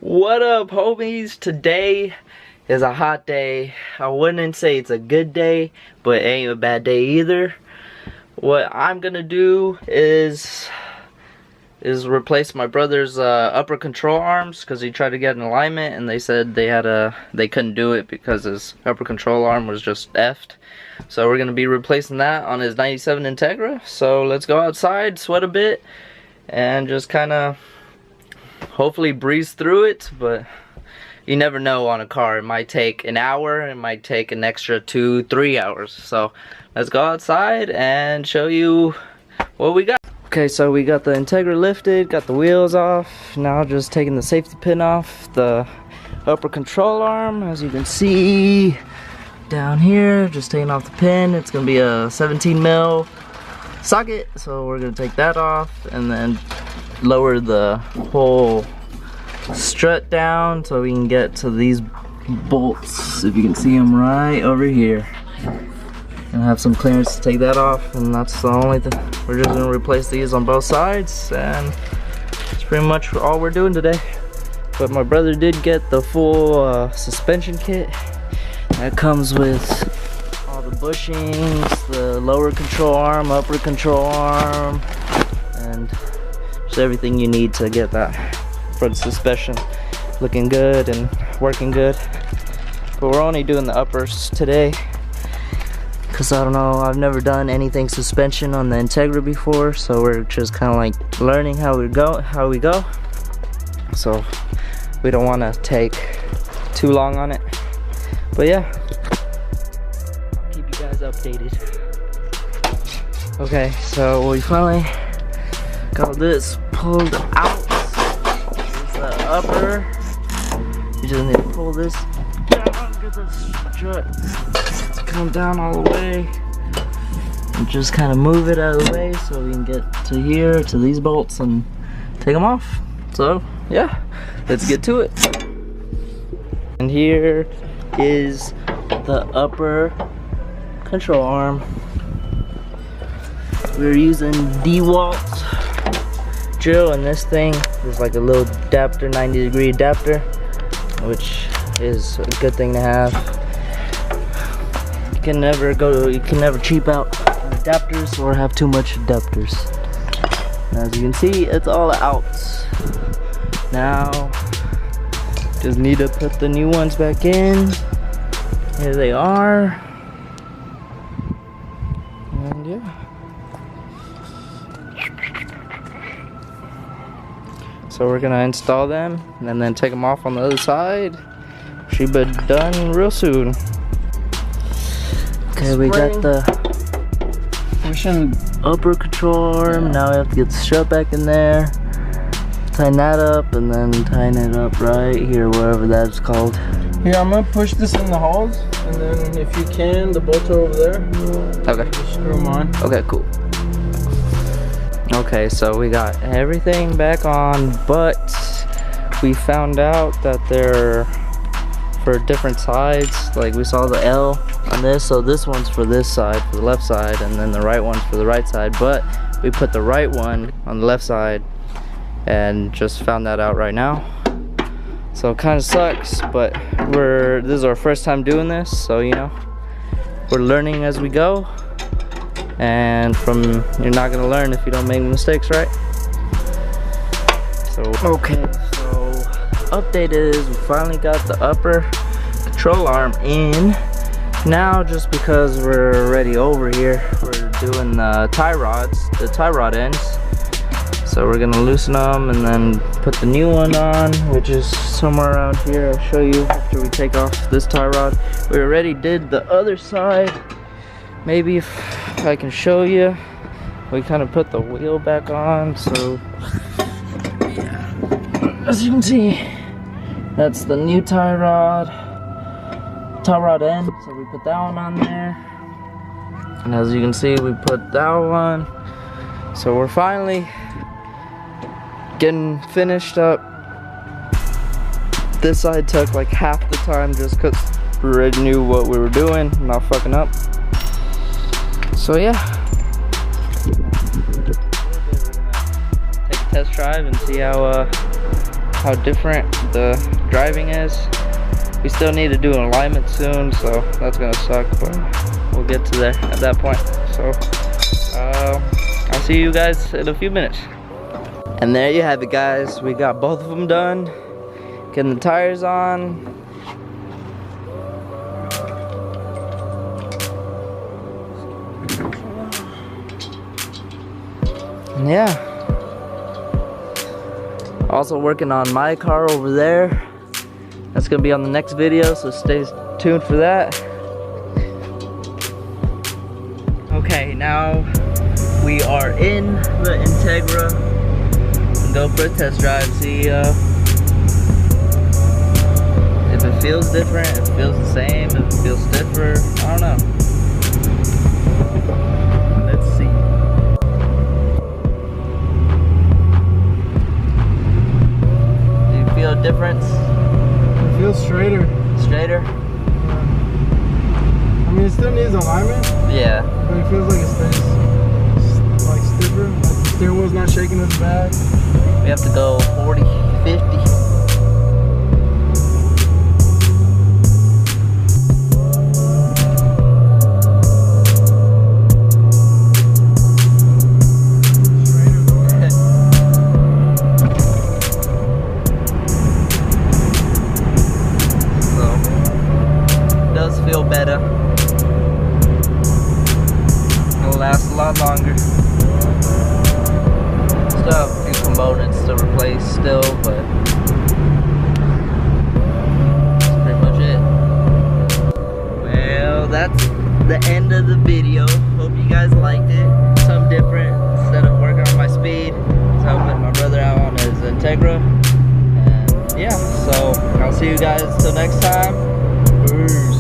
What up, homies? Today is a hot day. I wouldn't say it's a good day, but it ain't a bad day either. What I'm gonna do is replace my brother's upper control arms because he tried to get an alignment and they said they couldn't do it because his upper control arm was just effed. So we're gonna be replacing that on his 97 Integra. So let's go outside, sweat a bit, and just kind of hopefully breeze through it. But you never know on a car. It might take an hour, it might take an extra 2-3 hours. So let's go outside and show you what we got. Okay, so we got the Integra lifted, got the wheels off. Now just taking the safety pin off the upper control arm. As you can see down here, just taking off the pin. It's gonna be a 17 mil socket, so we're gonna take that off and then lower the whole strut down so we can get to these bolts. If you can see them right over here, and have some clearance to take that off, and that's the only thing. We're just gonna replace these on both sides, and that's pretty much all we're doing today. But my brother did get the full suspension kit that comes with all the bushings, the lower control arm, upper control arm, and just everything you need to get that front suspension looking good and working good. But we're only doing the uppers today because I don't know, I've never done anything suspension on the Integra before, so we're just kind of like learning how we go. So we don't want to take too long on it. But yeah, I'll keep you guys updated. Okay, so we finally got this pulled out. This is the upper. You just need to pull this down, get the strut to come down all the way, and just kind of move it out of the way so we can get to here, to these bolts, and take them off. So yeah, let's get to it. And here is the upper control arm. We're using DeWalt drill, and this thing is like a little adapter, 90-degree adapter, which is a good thing to have. You can never cheap out on adapters or have too much adapters. As you can see, it's all out. Now just need to put the new ones back in. Here they are. And yeah. So we're gonna install them and then take them off on the other side. Should be done real soon. Okay, we got the upper control arm. Now we have to get the strut back in there. Tighten that up and then tighten it up right here, wherever that's called. Here, I'm gonna push this in the holes, and then if you can, the bolts are over there. Okay. Just screw them on. Okay, cool. Okay, so we got everything back on, but we found out that they're for different sides. Like we saw the L on this, so this one's for this side, for the left side, and then the right one's for the right side. But we put the right one on the left side and just found that out right now. So it kind of sucks, but this is our first time doing this, so you know, we're learning as we go. And you're not gonna learn if you don't make mistakes, right? So okay, so update is we finally got the upper control arm in. Now, just because we're already over here, we're doing the tie rod ends. So we're gonna loosen them and then put the new one on, which is somewhere around here. I'll show you after we take off this tie rod. We already did the other side. Maybe if I can show you, we kind of put the wheel back on. So yeah, as you can see, that's the new tie rod end. So we put that one on there, and as you can see, we put that one. So we're finally getting finished up. This side took like half the time just because we already knew what we were doing, not fucking up. So yeah, take a test drive and see how how different the driving is. We still need to do an alignment soon, so that's gonna suck, but we'll get to there at that point. So I'll see you guys in a few minutes. And there you have it, guys. We got both of them done. Getting the tires on. And yeah. Also working on my car over there. That's gonna be on the next video, so stay tuned for that. Okay, now we are in the Integra. Go for a test drive, see if it feels different, if it feels the same, if it feels stiffer. I don't know. Let's see. Do you feel a difference? It feels straighter. Straighter? I mean, it still needs alignment. Yeah. But it feels like it stays like stiffer. Like the steering wheel's not shaking as bad. We have to go 40, 50. Feel better. It'll last a lot longer. Still have a few components to replace still, but that's pretty much it. Well, that's the end of the video. Hope you guys liked it. Something different. Instead of working on my speed, so helping my brother out on his Integra. And yeah, so I'll see you guys till next time. Peace.